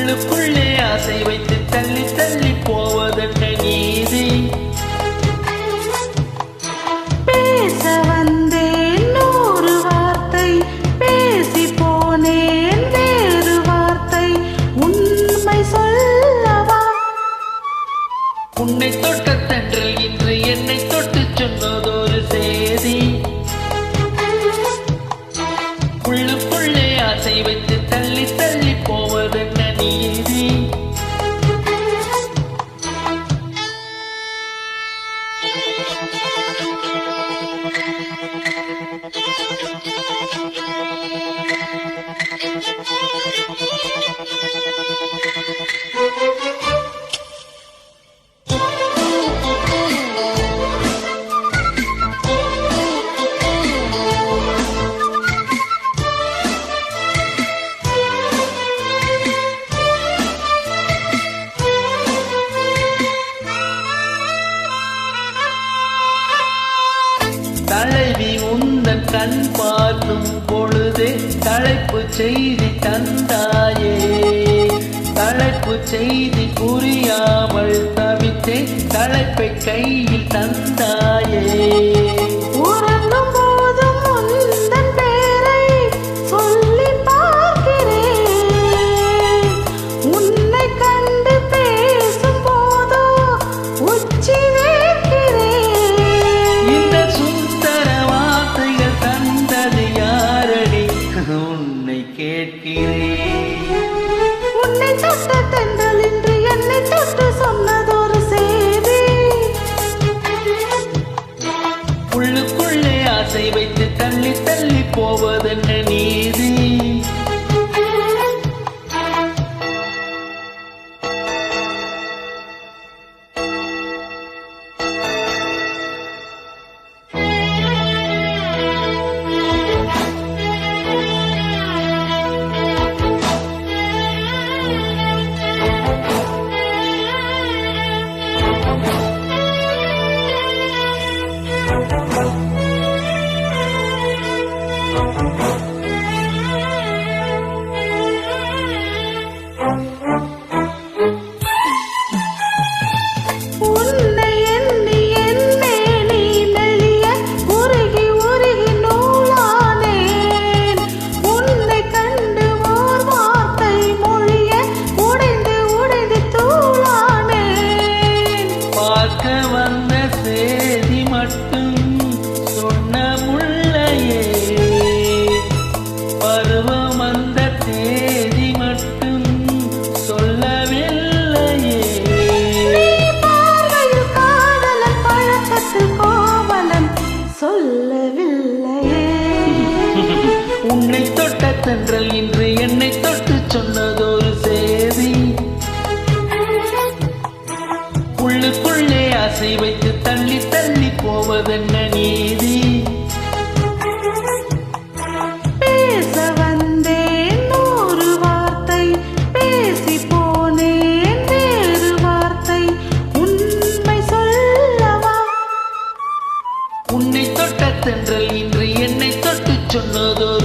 உள்ளுக்குள்ளே ஆசை வைத்து தள்ளி தள்ளி போவதென்ன நீதி? பேச வந்தேன் 100 வார்த்தை, பேசி போனேன் வேறு வார்த்தை, உண்மை சொல்லவா? உன்னை தொட்ட தென்றல் இன்று என்னை தொட்டு சொன்னதொரு செய்தி. உள்ளுக்குள்ளே ஆசை வைத்து தள்ளி தள்ளி போவதென்ன நீதி? தலைவி உந்தன் கண் பார்க்கும் பொழுதே தலைப்பு செய்தி தந்தாயே. தலைப்பு செய்தி புரியாமல் தவித்தேன், தலைப்பை கையில் தந்தாயே. உறங்கும் போதும் உந்தன் பேரை சொல்லி பார்க்கிறேன், உன்னை கண்டு பேசும் போதோ உச்சி வேர்க்கிறேன். இந்த சுந்தர வார்த்தைகள் தந்தது யாரடி? உன்னை கேட்கிறேன். உன்னை தொட்ட தென்றல் இன்று என்னை தொட்டு சொன்னதொரு செய்தி. உள்ளுக்குள்ளே ஆசை வைத்து தள்ளி தள்ளி போவதென்ன நீதி? உன்னை எண்ணி என்னே நீ மெல்லிய உருகி உருகி நூலானேன், உன்னை கண்டு ஓர் வார்த்தை மொழிய உடைந்து உடைந்து தூளானேன். பார்க்க வந்த செய்தி மட்டும் சொன்ன முள்ளையே, பருவம் வந்த தேதி மட்டும் சொல்லவில்லையே. நீ பார்வையில் காதலன், பழக்கத்தில் கோவலன் சொல்லவில்லையே. உன்னை தொட்ட தென்றல் இன்று என்னை தொட்டு சொன்னதொரு செய்தி. உள்ளுக்குள்ளே ஆசை வைத்து தள்ளி தள்ளி போவதென்ன நீதி? பேச வந்தேன் 100 வார்த்தை, பேசி போனேன் வேறு வார்த்தை, உண்மை சொல்லவா? உன்னை தொட்ட தென்றல் இன்று என்னை தொட்டு சொன்னதொரு